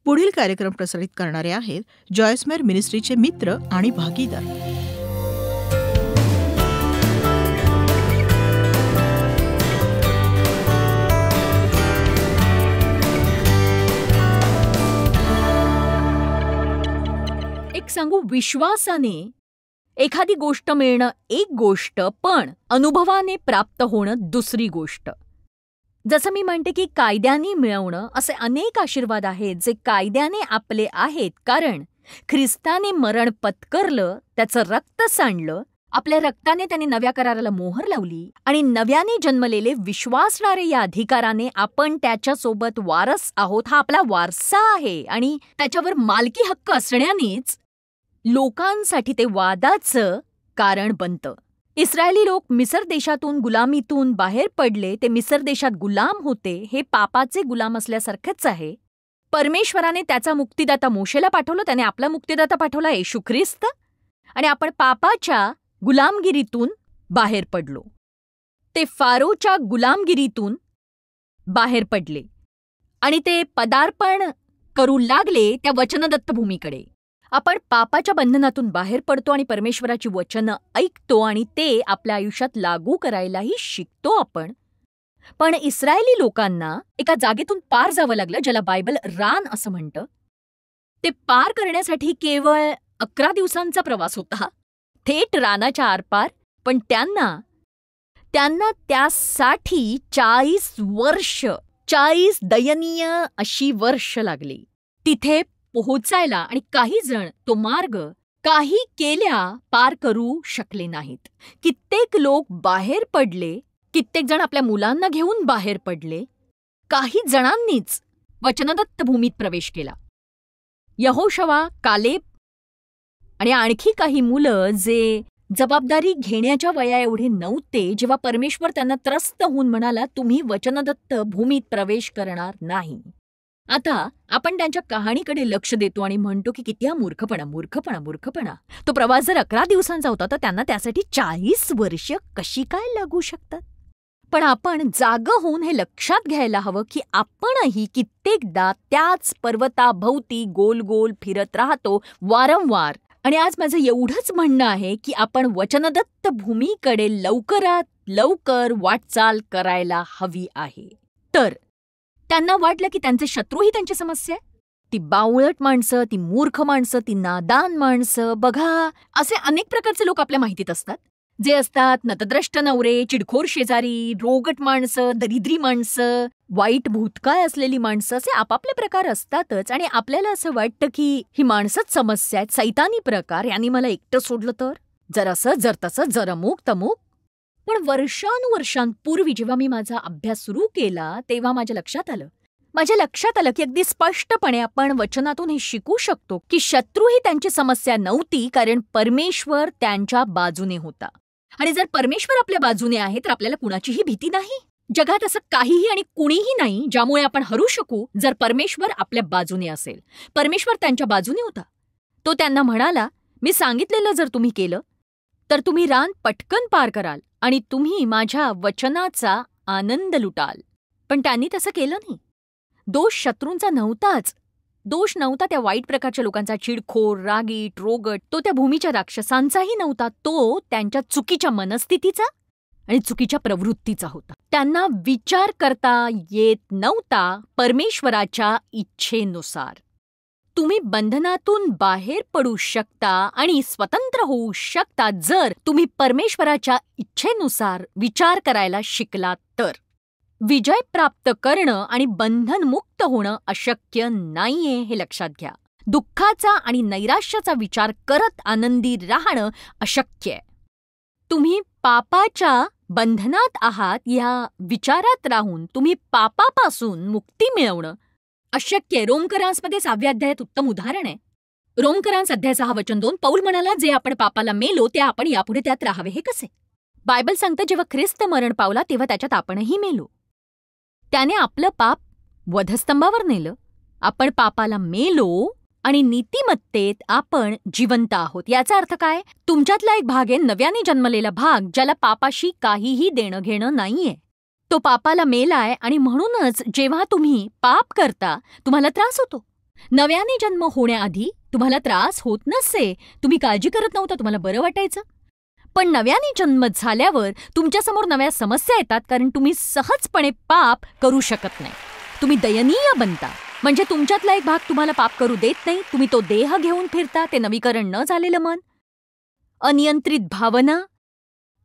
पुढील कार्यक्रम प्रसारित करणारे आहेत जॉयसमेर मिनिस्ट्रीचे मित्र आणि भागीदार. एक सांगू, विश्वासाने एखादी गोष्ट मिळणं एक गोष्ट, पण अनुभवाने प्राप्त होणं दुसरी गोष्ट. जसं मी म्हणते की कायद्याने मिळवणं असे अनेक आशीर्वाद आहेत जे कायद्याने आपले आहेत, कारण ख्रिस्ताने मरण पत्करलं, त्याचं रक्त सांडलं, आपल्या रक्ताने त्याने नव्या कराराला मोहर लावली आणि नव्याने जन्मलेले विश्वासणारे या अधिकाराने आपण त्याच्यासोबत वारस आहोत. हा आपला वारसा आहे आणि त्याच्यावर मालकी हक्क असण्यानेच लोकांसाठी ते वादाचं कारण बनतं. इस्रायली लोक मिसर देशातून गुलामीतून बाहेर पडले. ते मिसर देशात गुलाम होते. हे पापाचे गुलाम असल्यासारखेच आहे. परमेश्वराने त्याचा मुक्तिदाता मोशेला पाठवलं, त्याने आपला मुक्तिदाता पाठवला येशू ख्रिस्त, आणि आपण पापाच्या गुलामगिरीतून बाहेर पडलो. ते फारोच्या गुलामगिरीतून बाहेर पडले आणि ते पदार्पण करू लागले त्या वचनदत्त भूमीकडे. आपण पापाच्या बंधनातून बाहेर पडतो आणि परमेश्वराची वचनं ऐकतो आणि ते आपल्या आयुष्यात लागू करायलाही शिकतो आपण. पण इस्रायली लोकांना एका जागेतून पार जावं लागलं, ज्याला बायबल रान असं म्हणतं. ते पार करण्यासाठी केवळ 11 दिवसांचा प्रवास होता, थेट रानाच्या आरपार. पण त्यांना त्यासाठी 40 दयनीय अशी वर्ष लागली तिथे पोहोचायला, आणि काही जण तो मार्ग काही केल्या पार करू शकले नाहीत. कित्येक लोक बाहेर पडले, कित्येक जण आपल्या मुलांना घेऊन बाहेर पडले. काही जणांनीच वचनदत्त भूमीत प्रवेश केला. यहोशवा, कालेब आणि आणखी काही मुलं जे जबाबदारी घेण्याच्या वया एवढे नव्हते, जेव्हा परमेश्वर त्यांना त्रस्त होऊन म्हणाला, तुम्ही वचनदत्त भूमीत प्रवेश करणार नाही. आता आपण त्यांच्या कहाणीकडे लक्ष देतो आणि म्हणतो की किती मूर्खपणा. तो प्रवास जर 11 दिवसांचा होता तर त्यांना त्यासाठी 40 वर्ष कशी काय लागू शकतात? पण आपण जागं होऊन हे लक्षात घ्यायला हवं की आपणही कित्येकदा त्याच पर्वताभोवती गोल गोल फिरत राहतो वारंवार. आणि आज माझं एवढंच म्हणणं आहे की आपण वचनदत्त भूमीकडे लवकरात लवकर वाटचाल करायला हवी आहे. तर त्यांना वाटलं की त्यांचे शत्रूही त्यांची समस्या आहे. ती बावळट माणसं, ती मूर्ख माणसं, ती नादान माणसं. बघा, असे अनेक प्रकारचे लोक आपल्या माहितीत असतात, जे असतात नतद्रष्ट नवरे, चिडखोर शेजारी, रोगट माणसं, दरिद्री माणसं, वाईट भूतकाळ असलेली माणसं. असे आपापले प्रकार असतातच. आणि आपल्याला असं वाटतं की ही माणसंच समस्या आहेत, सैतानी प्रकार, यांनी मला एकटं सोडलं तर, जर असं जर तसं, जर अमुक तमुक. पण वर्षांपूर्वी जेव्हा मी माझा अभ्यास सुरू केला तेव्हा माझ्या लक्षात आलं की अगदी स्पष्टपणे आपण वचनातून हे शिकू शकतो की शत्रू ही त्यांची समस्या नव्हती, कारण परमेश्वर त्यांच्या बाजूने होता. आणि जर परमेश्वर आपल्या बाजूने आहे तर आपल्याला कुणाचीही भीती नाही. जगात असं काहीही आणि कुणीही नाही ज्यामुळे आपण हरू शकू जर परमेश्वर आपल्या बाजूने असेल. परमेश्वर त्यांच्या बाजूने होता. तो त्यांना म्हणाला, मी सांगितलेलं जर तुम्ही केलं तर तुम्ही रान पटकन पार कराल आणि तुम्ही माझ्या वचनाचा आनंद लुटाल. पण त्यांनी तसं केलं नाही. दोष शत्रूंचा नव्हताच. दोष नव्हता त्या वाईट प्रकारच्या लोकांचा, चिडखोर, रागीट, रोगट. तो त्या भूमीच्या राक्षसांचाही नव्हता. तो त्यांच्या चुकीच्या मनस्थितीचा आणि चुकीच्या प्रवृत्तीचा होता. त्यांना विचार करता येत नव्हता परमेश्वराच्या इच्छेनुसार. तुम्ही बंधनातून बाहेर पडू शकता आणि स्वतंत्र होऊ शकता जर तुम्ही परमेश्वराच्या इच्छेनुसार विचार करायला शिकलात तर. विजय प्राप्त करणं आणि बंधनमुक्त होणं अशक्य नाहीये हे लक्षात घ्या. दुःखाचा आणि नैराश्याचा विचार करत आनंदी राहणं अशक्य आहे. तुम्ही पापाच्या बंधनात आहात ह्या विचारात राहून तुम्ही पापापासून मुक्ती मिळवणं अशक्य आहे. रोमकरांसमध्ये 6व्या अध्यायात उत्तम उदाहरण आहे. रोमकरांस अध्याय 6 वचन 2, पौल म्हणाला, जे आपण पापाला मेलो ते आपण यापुढे त्यात राहावे. हे कसे? बायबल सांगतं जेव्हा ख्रिस्त मरण पावला तेव्हा त्याच्यात आपणही मेलो. त्याने आपलं पाप वधस्तंभावर नेलं. आपण पापाला मेलो आणि नीतिमत्तेत आपण जिवंत आहोत. याचा अर्थ काय? तुमच्यातला एक भाग आहे नव्याने जन्मलेला भाग, ज्याला पापाशी काहीही देणं घेणं नाहीये. तो पापाला मेलाय आणि म्हणूनच जेव्हा तुम्ही पाप करता तुम्हाला त्रास होतो. नव्याने जन्म होण्याआधी तुम्हाला त्रास होत नसे, तुम्ही काळजी करत नव्हता, तुम्हाला बरं वाटायचं. पण नव्याने जन्म झाल्यावर तुमच्यासमोर नव्या समस्या येतात, कारण तुम्ही सहजपणे पाप करू शकत नाही. तुम्ही दयनीय बनता. म्हणजे तुमच्यातला एक भाग तुम्हाला पाप करू देत नाही. तुम्ही तो देह घेऊन फिरता, ते नवीकरण न झालेलं मन, अनियंत्रित भावना,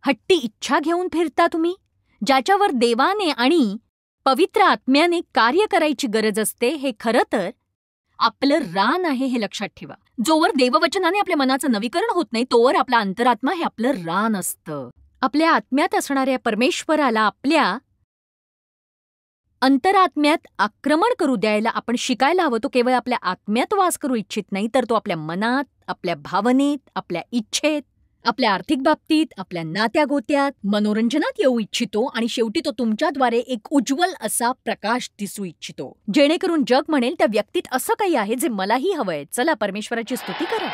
हट्टी इच्छा घेऊन फिरता तुम्ही, ज्याच्यावर देवाने आणि पवित्र आत्म्याने कार्य करायची गरज असते. हे खरं तर आपलं रान आहे, हे लक्षात ठेवा. जोवर देववचनाने आपल्या मनाचं नवीकरण होत नाही, तोवर आपला अंतरात्मा हे आपलं रान असतं. आपल्या आत्म्यात असणाऱ्या परमेश्वराला आपल्या अंतरात्म्यात आक्रमण करू द्यायला आपण शिकायला हवं. तो केवळ आपल्या आत्म्यात वास करू इच्छित नाही, तर तो आपल्या मनात, आपल्या भावनेत, आपल्या इच्छेत, आपल्या आर्थिक बाबतीत, आपल्या नात्यागोत्यात, मनोरंजनात येऊ इच्छितो. आणि शेवटी तो तुमच्याद्वारे एक उज्ज्वल असा प्रकाश दिसू इच्छितो, जेणेकरून जग म्हणेल त्या व्यक्तीत असं काही आहे जे मलाही हवंय. चला परमेश्वराची स्तुती करा.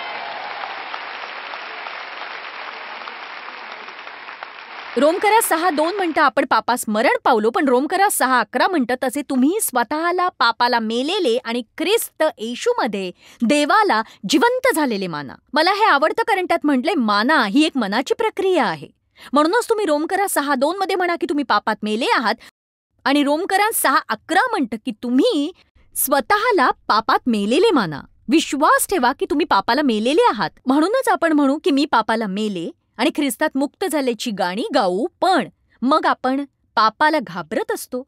रोमकरा 6:2 म्हणतं आपण पापास मरण पावलो, पण रोमकरा 6:11 म्हणतं तसे तुम्ही स्वतःला पापाला मेलेले आणि ख्रिस्त येशूमध्ये देवाला जिवंत झालेले माना. मला हे आवडतं, कारण त्यात म्हटले माना ही एक मनाची प्रक्रिया आहे. म्हणूनच तुम्ही रोमकरा 6:2 मध्ये म्हणा की तुम्ही पापात मेले आहात, आणि रोमकरा 6:11 म्हणतं की तुम्ही स्वतःला पापात मेलेले माना. विश्वास ठेवा की तुम्ही पापाला मेलेले आहात. म्हणूनच आपण म्हणू की मी पापाला मेले आणि ख्रिस्तात मुक्त झाल्याची गाणी गाऊ. पण मग आपण पापाला घाबरत असतो.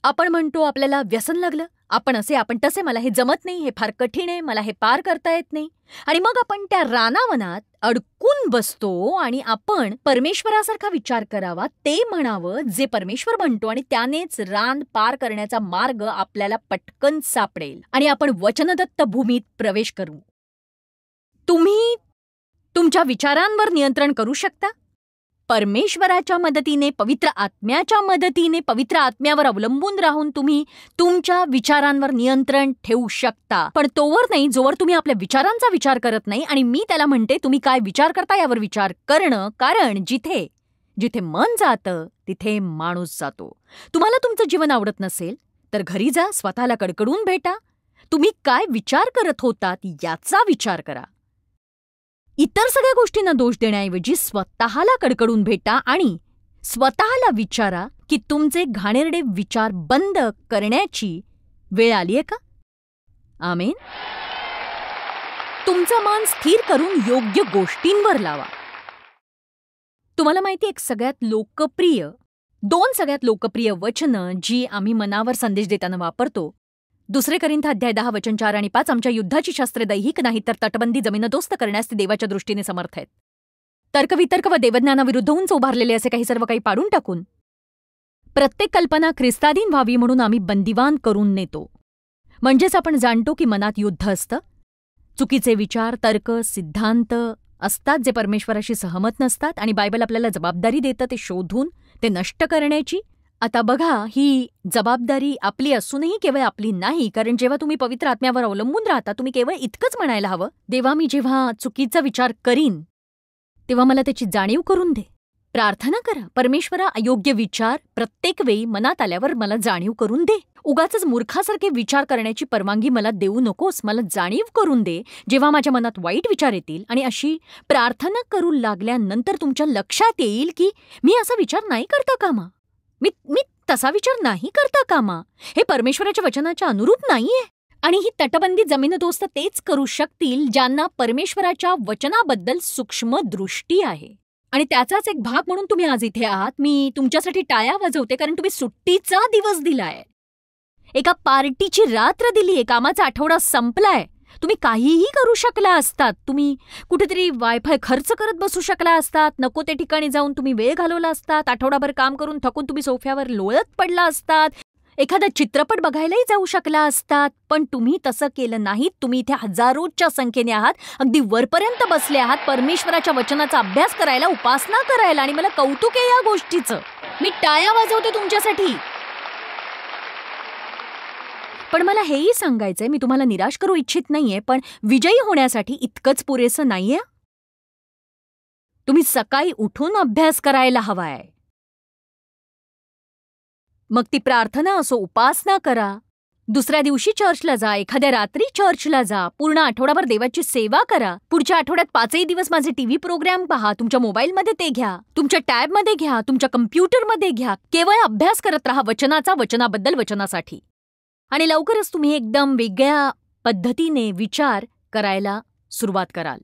आपण म्हणतो आपल्याला व्यसन लागलं, आपण असे आपण तसे, मला हे जमत नाही, हे फार कठीण आहे, मला हे पार करता येत नाही. आणि मग आपण त्या रानावनात अडकून बसतो आणि आपण परमेश्वरासारखा विचार करावा, ते म्हणावं जे परमेश्वर म्हणतो, आणि त्यानेच रान पार करण्याचा मार्ग आपल्याला पटकन सापडेल आणि आपण वचनदत्त भूमीत प्रवेश करू. तुम्ही तुमच्या विचारांवर नियंत्रण करू शकता. परमेश्वराच्या मदतीने, पवित्र आत्म्याच्या मदतीने, पवित्र आत्म्यावर अवलंबून राहून तुम्ही तुमच्या विचारांवर नियंत्रण ठेवू शकता. पण तोवर नाही जोवर तुम्ही आपल्या विचारांचा विचार करत नाही. आणि मी त्याला म्हणते तुम्ही काय विचार करता यावर विचार करणं, कारण जिथे जिथे मन जातं तिथे माणूस जातो. तुम्हाला तुमचं जीवन आवडत नसेल तर घरी जा, स्वतःला कडकडून भेटा. तुम्ही काय विचार करत होतात याचा विचार करा. इतर सगळ्या गोष्टींना दोष देण्याऐवजी स्वतःला कडकडून भेटा आणि स्वतःला विचारा की तुमचे घाणेरडे विचार बंद करण्याची वेळ आलीये का? आमेन. तुमचं मन स्थिर करून योग्य गोष्टींवर लावा. तुम्हाला माहिती एक सगळ्यात लोकप्रिय वचनं जी आम्ही मनावर संदेश देताना वापरतो. 2 कोरिंथ अध्याय 10 वचन 4 आणि 5. आमच्या युद्धाची शस्त्रे दैहिक नाही तर तटबंदी जमीनदोस्त करण्यास ते देवाच्या दृष्टीने समर्थ आहेत. तर्कवितर्क व देवज्ञानाविरुद्ध उंच उभारलेले असे काही सर्व काही पाडून टाकून प्रत्येक कल्पना ख्रिस्ताधीन व्हावी म्हणून आम्ही बंदिवान करून नेतो. म्हणजेच आपण जाणतो की मनात युद्ध असतं. चुकीचे विचार, तर्क, सिद्धांत असतात जे परमेश्वराशी सहमत नसतात, आणि बायबल आपल्याला जबाबदारी देतं ते शोधून ते नष्ट करण्याची. आता बघा, ही जबाबदारी आपली असूनही केवळ आपली नाही, कारण जेव्हा तुम्ही पवित्र आत्म्यावर अवलंबून राहता तुम्ही केवळ इतकंच म्हणायला हवं, देवा मी जेव्हा चुकीचा विचार करीन तेव्हा मला त्याची जाणीव करून दे. प्रार्थना करा, परमेश्वरा अयोग्य विचार प्रत्येक वेळी मनात आल्यावर मला जाणीव करून दे. उगाचच मूर्खासारखे विचार करण्याची परवानगी मला देऊ नकोस. मला जाणीव करून दे जेव्हा माझ्या मनात वाईट विचार येतील. आणि अशी प्रार्थना करू लागल्यानंतर तुमच्या लक्षात येईल की मी असा विचार नाही करता कामा, मी तसा विचार नाही करता कामा, हे परमेश्वराच्या वचनाच्या अनुरूप नाहीये. आणि ही तटबंदी जमीनदोस्त तेच करू शकतील ज्यांना परमेश्वराच्या वचनाबद्दल सूक्ष्म दृष्टी आहे. आणि त्याचाच एक भाग म्हणून तुम्ही आज इथे आहात. मी तुमच्यासाठी टाळ्या वाजवते, कारण तुम्ही सुट्टीचा दिवस दिलाय, एका पार्टीची रात्र दिलीये, कामाचा आठवडा संपलाय. तुम्ही काहीही करू शकला असतात. तुम्ही कुठेतरी वायफाय खर्च करत बसू शकला असतात. नको त्या ठिकाणी जाऊन तुम्ही वेळ घालवला असतात. आठवडाभर काम करून थकून तुम्ही सोफ्यावर लोळत पडला असतात. एखादा चित्रपट बघायलाही जाऊ शकला असतात. पण तुम्ही तसं केलं नाहीत. तुम्ही इथे हजारोच्या संख्येने आहात, अगदी वरपर्यंत बसले आहात परमेश्वराच्या वचनाचा अभ्यास करायला, उपासना करायला. आणि मला कौतुक आहे या गोष्टीचं. मी टाळ्या वाजवते तुमच्यासाठी. पण मला हेही सांगायचंय, मी तुम्हाला निराश करू इच्छित नाहीये, पण विजयी होण्यासाठी इतकंच पुरेसं नाहीये. तुम्ही सकाळी उठून अभ्यास करायला हवाय. मग ती प्रार्थना असो, उपासना करा, दुसऱ्या दिवशी चर्चला जा, एखाद्या रात्री चर्चला जा, पूर्ण आठवडाभर देवाची सेवा करा. पुढच्या आठवड्यात 5ही दिवस माझे टीव्ही प्रोग्राम पहा, तुमच्या मोबाईलमध्ये ते घ्या, तुमच्या टॅबमध्ये घ्या, तुमच्या कम्प्युटरमध्ये घ्या. केवळ अभ्यास करत राहा वचनाचा, वचनाबद्दल, वचनासाठी. आणि लवकरच तुम्ही एकदम वेगळ्या पद्धतीने विचार करायला सुरुवात कराल.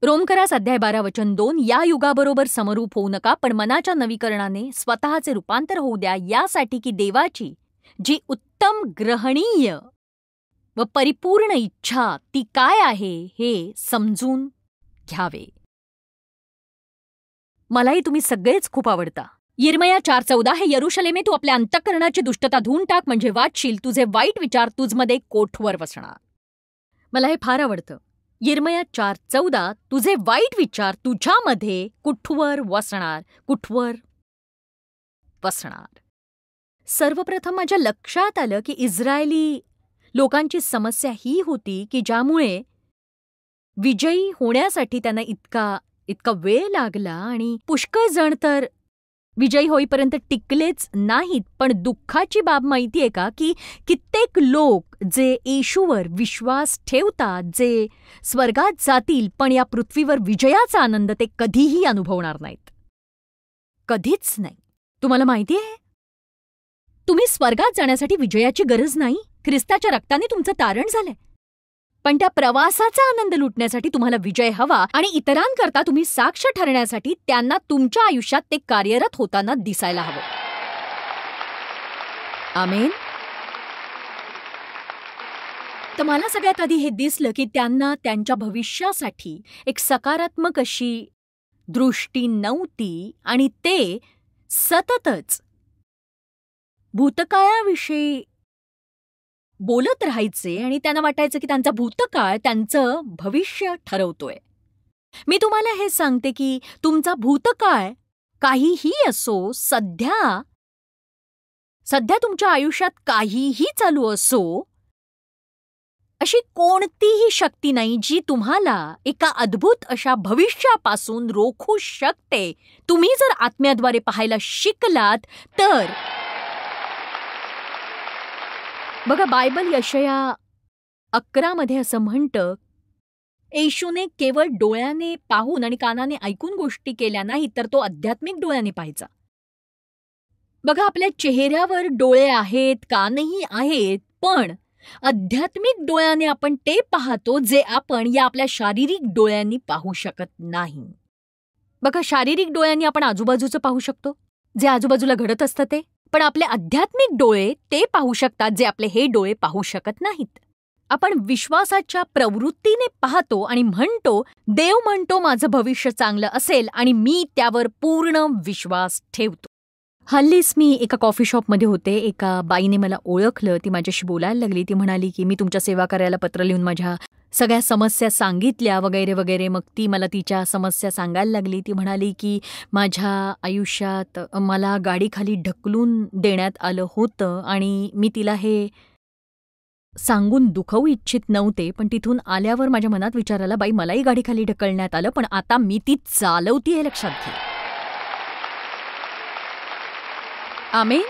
रोमकरास अध्याय 12 वचन 2, या युगाबरोबर समरूप होऊ नका, पण मनाच्या नवीकरणाने स्वतःचे रूपांतर होऊ द्या, यासाठी की देवाची जी उत्तम, ग्रहणीय व परिपूर्ण इच्छा ती काय आहे हे समजून घ्यावे. मलाही तुम्ही सगळेच खूप आवडता. यिर्मया 4:14, हे यरूशलेमे, तू आपल्या अंतःकरणाची दुष्टता धुवून टाक, म्हणजे वाटशील तुझे वाईट विचार तुझमध्ये कोठवर वसणार. मला हे फार आवडतं. यिर्मया 4:14, तुझे वाईट विचार तुझ्यामध्ये कुठवर वसणार, कुठवर वसणार. सर्वप्रथम माझ्या लक्षात आलं की इस्रायली लोकांची समस्या ही होती की ज्यामुळे विजयी होण्यासाठी त्यांना इतका वेळ लागला आणि पुष्कळ जण तर विजयी होईपर्यंत टिकलेच नाहीत. पण दुःखाची बाब माहितीये का की कित्येक लोक जे येशूवर विश्वास ठेवतात, जे स्वर्गात जातील, पण या पृथ्वीवर विजयाचा आनंद ते कधीही अनुभवणार नाहीत. कधीच नाही. तुम्हाला माहितीये, तुम्ही स्वर्गात जाण्यासाठी विजयाची गरज नाही. ख्रिस्ताच्या रक्ताने तुमचं तारण झालंय. पण त्या प्रवासाचा आनंद लुटण्यासाठी तुम्हाला विजय हवा आणि इतरांकरता तुम्ही साक्ष ठरण्यासाठी त्यांना तुमच्या आयुष्यात ते कार्यरत होताना दिसायला हवं. आमेन. तर मला सगळ्यात आधी हे दिसलं की त्यांना त्यांच्या भविष्यासाठी एक सकारात्मक अशी दृष्टी नव्हती आणि ते सततच भूतकाळाविषयी बोलत राहायचे आणि त्यांना वाटायचं की त्यांचा भूतकाळ त्यांचं भविष्य ठरवतोय. मी तुम्हाला हे सांगते की तुमचा भूतकाळ काहीही असो, सध्या तुमच्या आयुष्यात काहीही चालू असो, अशी कोणतीही शक्ती नाही जी तुम्हाला एका अद्भुत अशा भविष्यापासून रोखू शकते. तुम्ही जर आत्म्याद्वारे पाहायला शिकलात तर. बघा, बायबल यशया 11 असं म्हणतं, येशूने केवळ डोळ्याने पाहून आणि कानाने ऐकून गोष्टी केल्या नाहीत, तर तो आध्यात्मिक डोळ्याने पाहायचा. बघा, आपल्या चेहऱ्यावर डोळे आहेत, कानही आहेत, पण आध्यात्मिक डोळ्याने आपण ते पाहतो जे आपण या आपल्या शारीरिक डोळ्यांनी पाहू शकत नाही. बघा, शारीरिक डोळ्यांनी आपण आजूबाजूचं पाहू शकतो, जे आजूबाजूला घडत असतं ते. पण आपले आध्यात्मिक डोळे ते पाहू शकतात जे आपले हे डोळे पाहू शकत नाहीत. आपण विश्वासाच्या प्रवृत्तीने पाहतो आणि म्हणतो, देव म्हणतो माझं भविष्य चांगलं असेल आणि मी त्यावर पूर्ण विश्वास ठेवतो. हल्लीच मी एका कॉफी शॉपमध्ये होते. एका बाईने मला ओळखलं. ती माझ्याशी बोलायला लागली. ती म्हणाली की मी तुमच्या सेवा कार्याला पत्र लिहून माझ्या सगळ्या समस्या सांगितल्या वगैरे वगैरे. मग ती मला तिच्या समस्या सांगायला लागली. ती म्हणाली की माझ्या आयुष्यात मला गाडीखाली ढकलून देण्यात आलं होतं आणि मी तिला हे सांगून दुखवू इच्छित नव्हते, पण तिथून आल्यावर माझ्या मनात विचार आला, बाई मलाही गाडीखाली ढकलण्यात आलं, पण आता मी ती चालवती हे लक्षात घे. आमेन.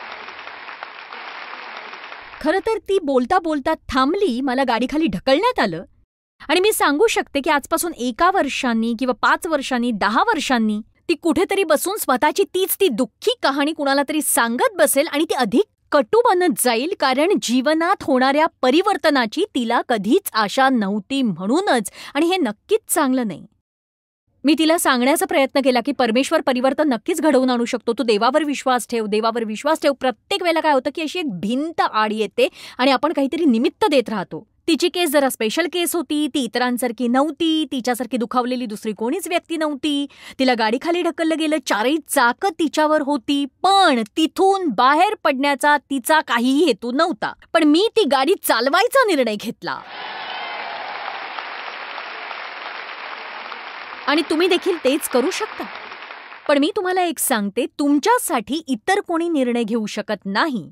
खरं तर ती बोलता बोलता थांबली, मला गाडीखाली ढकलण्यात आलं आणि मी सांगू शकते की आजपासून 1 वर्षांनी किंवा 5 वर्षांनी 10 वर्षांनी ती कुठेतरी बसून स्वतःची तीच ती दुःखी कहाणी कुणाला तरी सांगत बसेल आणि ती अधिक कटू बनत जाईल, कारण जीवनात होणाऱ्या परिवर्तनाची तिला कधीच आशा नव्हती म्हणूनच. आणि हे नक्कीच चांगलं नाही. मी तिला सांगण्याचा प्रयत्न केला की परमेश्वर परिवर्तन नक्कीच घडवून आणू शकतो. तू देवावर विश्वास ठेव, देवावर विश्वास ठेव. प्रत्येक वेळेला काय होतं की अशी एक भिंत आड येते आणि आपण काहीतरी निमित्त देत राहतो. तिची केस जरा स्पेशल केस होती. ती इतरांसारखी नव्हती. तिच्यासारखी दुखावलेली दुसरी कोणीच व्यक्ती नव्हती. तिला गाडीखाली ढकललं गेलं. 4ही चाकं तिच्यावर होती. पण तिथून बाहेर पडण्याचा तिचा काहीही हेतू नव्हता. पण मी ती गाडी चालवायचा निर्णय घेतला. आणि तुम्ही देखील तेच करू शकता. पण मी तुम्हाला एक सांगते, तुमच्यासाठी इतर कोणी निर्णय घेऊ शकत नाही.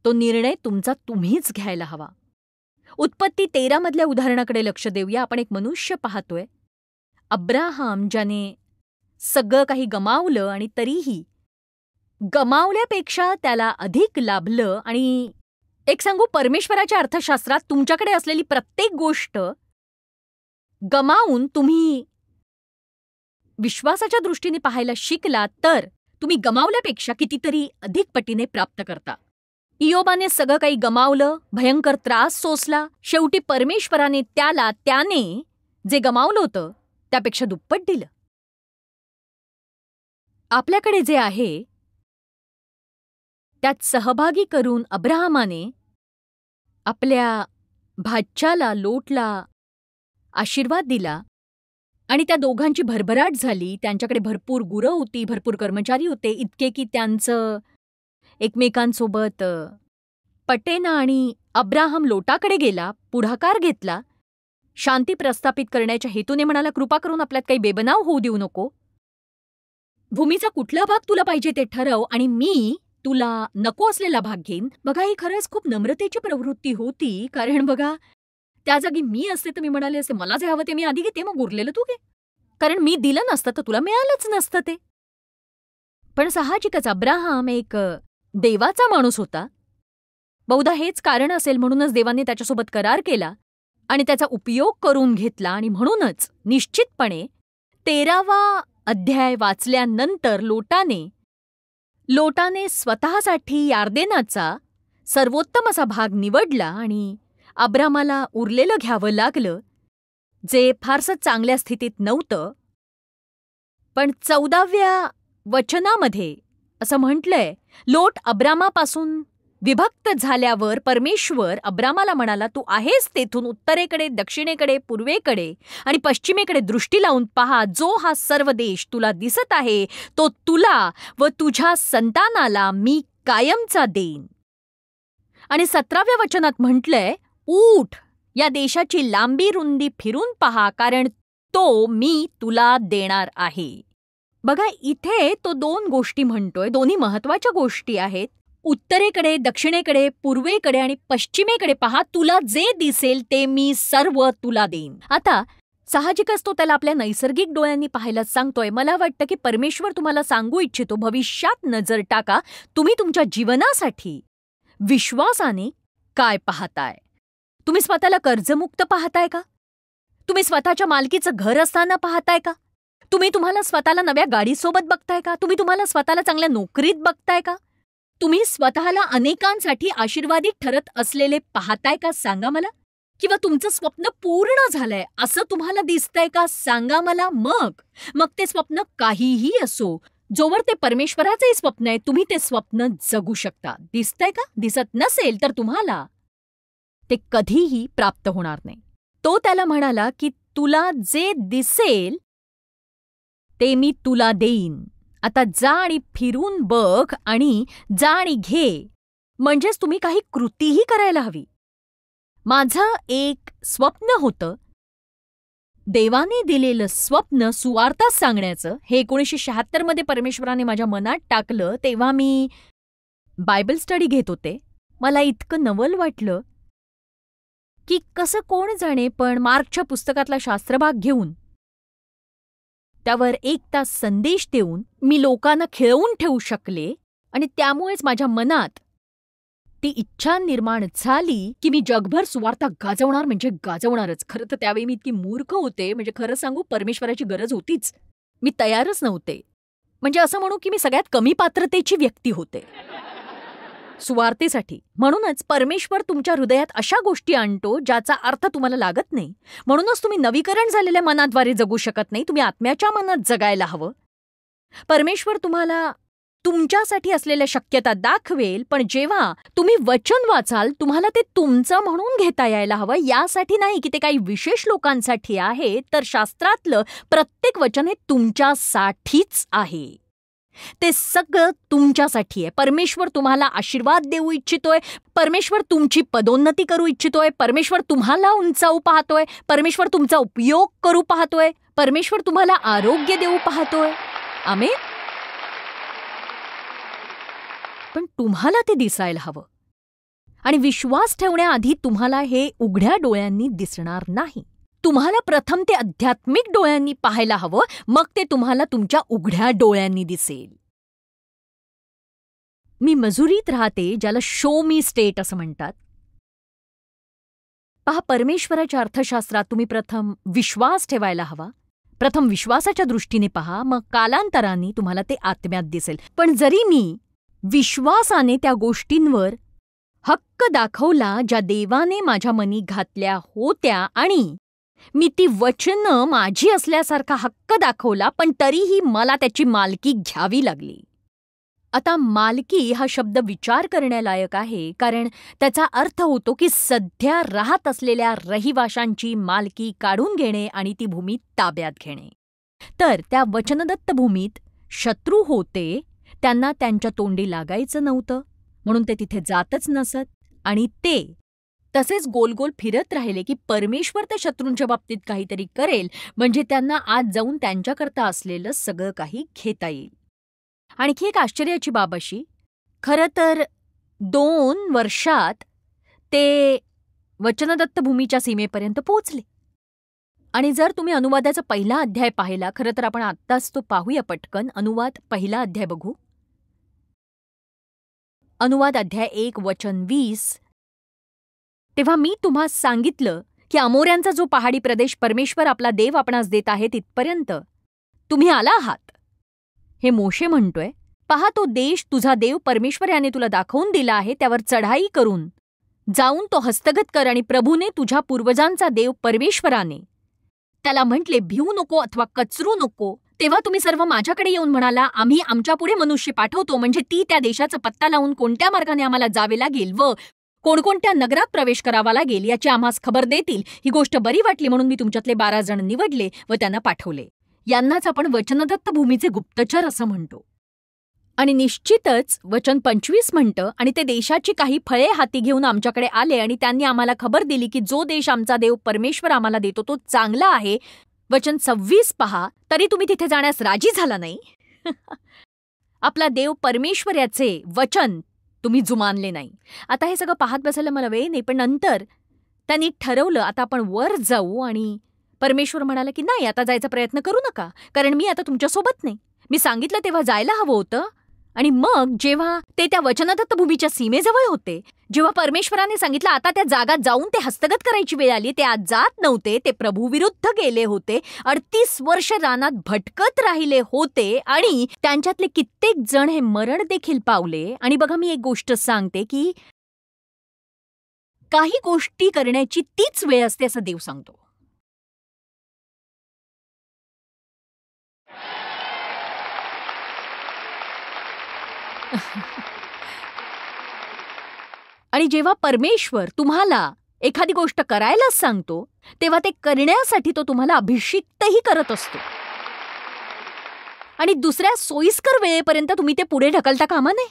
तो निर्णय तुमचा तुम्हीच घ्यायला हवा. उत्पत्ती 13 उदाहरणाकडे लक्ष देऊया. आपण एक मनुष्य पाहतोय, अब्राहम, ज्याने सगळं काही गमावलं आणि तरीही गमावल्यापेक्षा त्याला अधिक लाभलं आणि एक सांगू, परमेश्वराच्या अर्थशास्त्रात तुमच्याकडे असलेली प्रत्येक गोष्ट गमावून तुम्ही विश्वासाच्या दृष्टीने पाहायला शिकला तर तुम्ही गमावल्यापेक्षा कितीतरी अधिक पटीने प्राप्त करता. इयोबाने सगळं काही गमावलं, भयंकर त्रास सोसला. शेवटी परमेश्वराने त्याने जे गमावलं होतं त्यापेक्षा दुप्पट दिलं. आपल्याकडे जे आहे त्यात सहभागी करून अब्राहमाने आपल्या भाच्याला लोटला आशीर्वाद दिला आणि त्या दोघांची भरभराट झाली. त्यांच्याकडे भरपूर गुरं होती, भरपूर कर्मचारी होते, इतके की त्यांचं एकमेकांसोबत पटेना. आणि अब्राहम लोटाकडे गेला, पुढाकार घेतला, शांती प्रस्थापित करण्याच्या हेतूने म्हणाला, कृपा करून आपल्यात काही बेबनाव होऊ देऊ नको. भूमीचा कुठला भाग तुला पाहिजे ते ठरव आणि मी तुला नको असलेला भाग घेईन. बघा, ही खरंच खूप नम्रतेची प्रवृत्ती होती. कारण बघा, त्या जागी मी असते तर मी म्हणाले असते, मला जे हवं ते मी आधी घेते, मग उरलेलं तू घे. कारण मी दिलं नसतं तर तुला मिळालंच नसतं ते. पण साहजिकच अब्राहम एक देवाचा माणूस होता. बहुधा हेच कारण असेल म्हणूनच देवाने त्याच्यासोबत करार केला आणि त्याचा उपयोग करून घेतला. आणि म्हणूनच निश्चितपणे 13वा अध्याय वाचल्यानंतर लोटाने स्वतःसाठी यार्देनाचा सर्वोत्तम असा भाग निवडला आणि अब्रामाला उरलेलं घ्यावं लागलं, जे फारसं चांगल्या स्थितीत नव्हतं. पण 14व्या वचनामध्ये असं म्हटलंय, लोट अब्रामापासून विभक्त झाल्यावर परमेश्वर अब्रामाला म्हणाला, तू आहेस तेथून उत्तरेकडे, दक्षिणेकडे, पूर्वेकडे आणि पश्चिमेकडे दृष्टी लावून पहा. जो हा सर्व देश तुला दिसत आहे तो तुला व तुझ्या संतानाला मी कायमचा देईन. आणि 17व्या वचनात म्हटलंय, उठ, या देशाची लांबी रुंदी फिरून पहा, कारण तो मी तुला देणार आहे. बघा, इथे तो 2 गोष्टी म्हणतोय, दोन्ही महत्वाच्या गोष्टी आहेत. उत्तरेकडे, दक्षिणेकडे, पूर्वेकडे आणि पश्चिमेकडे पहा, तुला जे दिसेल ते मी सर्व तुला देईन. आता साहजिकच तो त्याला आपल्या नैसर्गिक डोळ्यांनी पाहायला सांगतोय. मला वाटतं की परमेश्वर तुम्हाला सांगू इच्छितो, भविष्यात नजर टाका. तुम्ही तुमच्या जीवनासाठी विश्वासाने काय पाहताय? तुम्ही स्वतःला कर्जमुक्त पाहताय का? तुम्ही स्वतःच्या मालकीचं घर असताना पाहताय का? तुम्ही तुम्हाला स्वतःला नव्या गाडीसोबत बघताय का? तुम्ही तुम्हाला स्वतःला चांगल्या नोकरीत बघताय का? तुम्ही स्वतःला अनेकांसाठी आशीर्वादित ठरत असलेले पाहताय का? सांगा मला. किंवा तुमचं स्वप्न पूर्ण झालंय असं तुम्हाला दिसतंय का? सांगा मला. मग ते स्वप्न काहीही असो, जोवर ते परमेश्वराचंही स्वप्न आहे, तुम्ही ते स्वप्न जगू शकता. दिसतंय का? दिसत नसेल तर तुम्हाला ते कधीही प्राप्त होणार नाही. तो त्याला म्हणाला की तुला जे दिसेल ते मी तुला देईन. आता जा आणि फिरून बघ आणि जा आणि घे. म्हणजेच तुम्ही काही कृतीही करायला हवी. माझं एक स्वप्न होतं, देवाने दिलेलं स्वप्न सुवार्ता सांगण्याचं. हे 1976 मध्ये परमेश्वराने माझ्या मनात टाकलं. तेव्हा मी बायबल स्टडी घेत होते. मला इतकं नवल वाटलं की कसं कोण जाणे, पण मार्कच्या पुस्तकातला शास्त्रभाग घेऊन त्यावर 1 तास संदेश देऊन मी लोकांना खिळवून ठेवू शकले. आणि त्यामुळेच माझ्या मनात ती इच्छा निर्माण झाली की मी जगभर सुवार्ता गाजवणार म्हणजे गाजवणारच. खरं तर त्यावेळी मी इतकी मूर्ख होते, म्हणजे खरं सांगू, परमेश्वराची गरज होतीच. मी तयारच नव्हते. म्हणजे असं म्हणू की मी सगळ्यात कमी पात्रतेची व्यक्ती होते सुवार्तेसाठी. म्हणूनच परमेश्वर तुमच्या हृदयात अशा गोष्टी आणतो ज्याचा अर्थ तुम्हाला लागत नाही. म्हणूनच तुम्ही नवीकरण झालेल्या मनाद्वारे जगू शकत नाही. तुम्ही आत्म्याच्या मनात जगायला हवं. परमेश्वर तुम्हाला तुमच्यासाठी असलेल्या शक्यता दाखवेल, पण जेव्हा तुम्ही वचन वाचाल तुम्हाला ते तुमचं म्हणून घेता यायला हवं. यासाठी नाही की ते काही विशेष लोकांसाठी आहे, तर शास्त्रातलं प्रत्येक वचन हे तुमच्यासाठीच आहे. ते सगळं तुमच्यासाठी आहे. परमेश्वर तुम्हाला आशीर्वाद देऊ इच्छितोय. परमेश्वर तुमची पदोन्नती करू इच्छितोय. परमेश्वर तुम्हाला उंचावू पाहतोय. परमेश्वर तुमचा उपयोग करू पाहतोय. परमेश्वर तुम्हाला आरोग्य देऊ पाहतोय. आमेन. पण तुम्हाला ते दिसायला हवं. आणि विश्वास ठेवण्याआधी तुम्हाला हे उघड्या डोळ्यांनी दिसणार नाही. तुम्हाला प्रथम ते आध्यात्मिक डोळ्यांनी पाहायला हवं, मग ते तुम्हाला तुमच्या उघड्या डोळ्यांनी दिसेल. मी मजुरीत राहते, ज्याला शो मी स्टेट असं म्हणतात. पहा, परमेश्वराच्या अर्थशास्त्रात तुम्ही प्रथम विश्वास ठेवायला हवा. प्रथम विश्वासाच्या दृष्टीने पहा, मग कालांतराने तुम्हाला ते आत्म्यात दिसेल. पण जरी मी विश्वासाने त्या गोष्टींवर हक्क दाखवला ज्या देवाने माझ्या मनी घातल्या होत्या, आणि मी ती वचनं माझी असल्यासारखा हक्क दाखवला, पण तरीही मला त्याची मालकी घ्यावी लागली. आता मालकी हा शब्द विचार करण्यालायक आहे, कारण त्याचा अर्थ होतो की सध्या राहत असलेल्या रहिवाशांची मालकी काढून घेणे आणि ती भूमी ताब्यात घेणे. तर त्या वचनदत्त भूमीत शत्रू होते, त्यांना त्यांच्या तोंडी लागायचं नव्हतं, म्हणून ते तिथे जातच नसत, आणि ते तसेच गोलगोल फिरत राहिले की परमेश्वर त्या शत्रूंच्या बाबतीत काहीतरी करेल, म्हणजे त्यांना आज जाऊन त्यांच्याकरता असलेलं सगळं काही घेता येईल. आणखी एक आश्चर्याची बाब अशी, खरं तर 2 वर्षात ते वचनदत्त भूमीच्या सीमेपर्यंत पोहोचले. आणि जर तुम्ही अनुवादाचा पहिला अध्याय पाहिला, खरं तर आपण आत्ताच तो पाहूया पटकन. अनुवाद पहिला अध्याय बघू. अनुवाद अध्याय 1 वचन 20. तेव्हा मी तुम्हास सांगितलं की अमोऱ्यांचा जो पहाडी प्रदेश परमेश्वर आपला देव आपणास देत आहे तिथपर्यंत तुम्ही आला आहात. हे मोशे म्हणतोय, पहा, तो देश तुझा देव परमेश्वर याने तुला दाखवून दिला आहे, त्यावर चढाई करून जाऊन तो हस्तगत कर. आणि प्रभूने तुझ्या पूर्वजांचा देव परमेश्वराने त्याला म्हटले, भिवू नको अथवा कचरू नको. तेव्हा तुम्ही सर्व माझ्याकडे येऊन म्हणाला, आम्ही आमच्यापुढे मनुष्य पाठवतो, म्हणजे ती त्या देशाचा पत्ता लावून कोणत्या मार्गाने आम्हाला जावे लागेल व कोणकोणत्या नगरात प्रवेश करावा लागेल याची आम्हास खबर देतील. ही गोष्ट बरी वाटली म्हणून मी तुमच्यातले 12 जण निवडले व त्यांना पाठवले. यांनाच आपण वचनदत्त भूमीचे गुप्तचर असं म्हणतो. आणि निश्चितच वचन 25 म्हणतं, आणि ते देशाची काही फळे हाती घेऊन आमच्याकडे आले, आणि त्यांनी आम्हाला खबर दिली की जो देश आमचा देव परमेश्वर आम्हाला देतो तो चांगला आहे. वचन 26 पहा, तरी तुम्ही तिथे जाण्यास राजी झाला नाही. आपला देव परमेश्वर याचे वचन तुम्ही जुमानले नाही. आता हे सगळं पाहत बसायला मला वेळ नाही, पण नंतर त्यांनी ठरवलं आता आपण वर जाऊ, आणि परमेश्वर म्हणाला की नाही, आता जायचा प्रयत्न करू नका, कारण मी आता तुमच्यासोबत नाही. मी सांगितलं तेव्हा जायला हवं होतं. आणि मग जेव्हा ते त्या वचनदत्त भूमीच्या सीमेजवळ होते, जेव्हा परमेश्वराने सांगितलं आता त्या जागात जाऊन ते हस्तगत करायची वेळ आली, ते आज जात नव्हते. ते प्रभूविरुद्ध गेले होते, 38 वर्ष रानात भटकत राहिले होते, आणि त्यांच्यातले कित्येक जण हे मरण देखील पावले. आणि बघा, मी एक गोष्ट सांगते की काही गोष्टी करण्याची तीच वेळ असते असं देव सांगतो. आणि जेव्हा परमेश्वर तुम्हाला एखादी गोष्ट करायलाच सांगतो, तेव्हा ते करण्यासाठी तो तुम्हाला अभिषिक्तही करत असतो. आणि दुसऱ्या सोयीस्कर वेळेपर्यंत तुम्ही ते पुढे ढकलता कामा नये.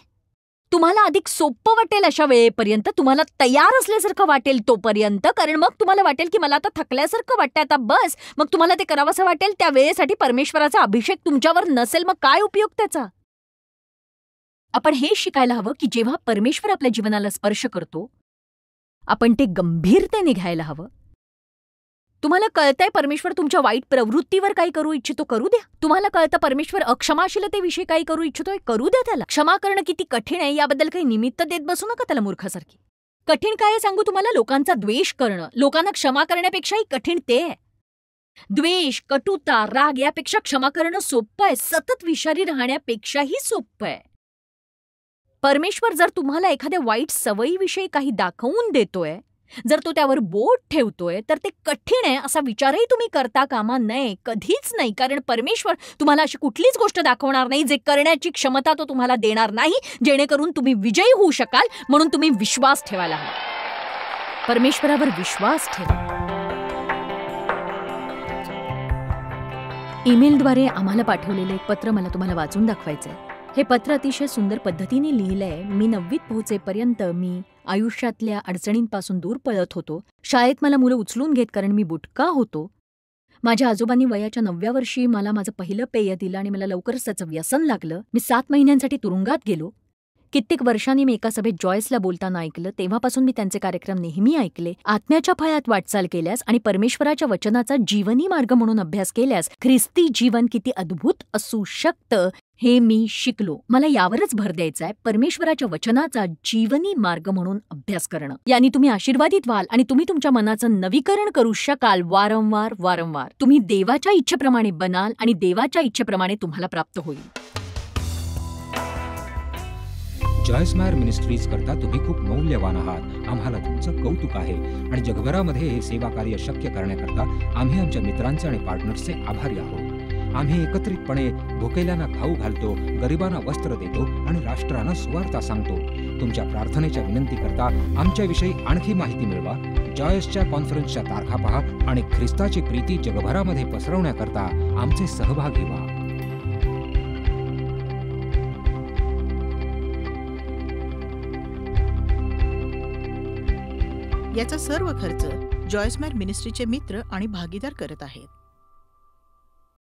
तुम्हाला अधिक सोपं वाटेल अशा वेळेपर्यंत, तुम्हाला तयार असल्यासारखं वाटेल तोपर्यंत, कारण मग तुम्हाला वाटेल की मला आता थकल्यासारखं वाटतं, आता बस. मग तुम्हाला ते करावंसं वाटेल. त्या वेळेसाठी परमेश्वराचा अभिषेक तुमच्यावर नसेल, मग काय उपयोग त्याचा? आपण हे शिकायला हवं की जेव्हा परमेश्वर आपल्या जीवनाला स्पर्श करतो, आपण ते गंभीरतेने घ्यायला हवं. तुम्हाला कळतंय परमेश्वर तुमच्या वाईट प्रवृत्तीवर काही करू इच्छितो, करू द्या. तुम्हाला कळतं परमेश्वर अक्षमाशीलतेविषयी काही करू इच्छितोय, करू द्या त्याला. क्षमा करणं किती कठीण आहे याबद्दल काही निमित्त देत बसू नका त्याला मूर्खासारखी. कठीण काय आहे सांगू तुम्हाला? लोकांचा द्वेष करणं. लोकांना क्षमा करण्यापेक्षाही कठीण ते आहे. द्वेष, कटुता, राग यापेक्षा क्षमा करणं सोपं आहे. सतत विषारी राहण्यापेक्षाही सोपं आहे. परमेश्वर जर तुम्हाला एखाद्या वाईट सवयीविषयी काही दाखवून देतोय, जर तो त्यावर बोट ठेवतोय, तर ते कठीण आहे असा विचारही तुम्ही करता कामा नये, कधीच नाही. कारण परमेश्वर तुम्हाला अशी कुठलीच गोष्ट दाखवणार नाही जे करण्याची क्षमता तो तुम्हाला देणार नाही, जेणेकरून तुम्ही विजयी होऊ शकाल. म्हणून तुम्ही विश्वास ठेवायला हवा. परमेश्वरावर विश्वास ठेवा. ईमेलद्वारे आम्हाला पाठवलेलं एक पत्र मला तुम्हाला वाचून दाखवायचंय. हे पत्र अतिशय सुंदर पद्धतीने लिहिलंय. मी 9वीत पोहोचेपर्यंत मी आयुष्यातल्या अडचणींपासून दूर पळत होतो. शाळेत मला मुलं उचलून घेत कारण मी बुटका होतो. माझ्या आजोबांनी वयाच्या 9व्या वर्षी मला माझं पहिलं पेय दिलं आणि मला लवकरच त्याचं व्यसन लागलं. मी 7 महिन्यांसाठी तुरुंगात गेलो. कित्येक वर्षांनी मी एका सभेत जॉयसला बोलताना ऐकलं. तेव्हापासून मी त्यांचे कार्यक्रम नेहमी ऐकले. आत्म्याच्या फळात वाटचाल केल्यास आणि परमेश्वराच्या वचनाचा जीवनी मार्ग म्हणून अभ्यास केल्यास ख्रिस्ती जीवन किती अद्भुत असू शकतं हे मी शिकलो. मला यावरच भर द्यायचा आहे, परमेश्वराच्या वचनाचा जीवनी मार्ग म्हणून अभ्यास करणं. यानी तुम्ही आशीर्वादित व्हाल आणि तुम्ही तुमच्या मनाचं नवीकरण करू शकाल वारंवार वारंवार. तुम्ही देवाच्या इच्छेप्रमाणे बनाल आणि देवाच्या इच्छेप्रमाणे तुम्हाला प्राप्त होईल. जॉयस मेयर मिनिस्ट्रीज करता तुम्ही खूप मौल्यवान आहात. आम्हाला तुमचं कौतुक आहे आणि जगभरामध्ये हे सेवा कार्य शक्य करण्याकरता आम्ही आमच्या मित्रांचे आणि पार्टनर्सचे आभारी आहोत. आम्ही एकत्रितपणे भुकेल्यांना खाऊ घालतो, गरिबांना वस्त्र देतो आणि राष्ट्रांना सुवार्ता सांगतो. तुमच्या प्रार्थनेच्या विनंती करता आमच्याविषयी आणखी माहिती मिळवा. जॉयसच्या कॉन्फरन्सच्या तारखा पहा आणि ख्रिस्ताची प्रीती जगभरामध्ये पसरवण्याकरता आमचे सहभागी व्हा. याचा सर्व खर्च जॉयस मेयर मिनिस्ट्रीचे मित्र आणि भागीदार करत आहेत.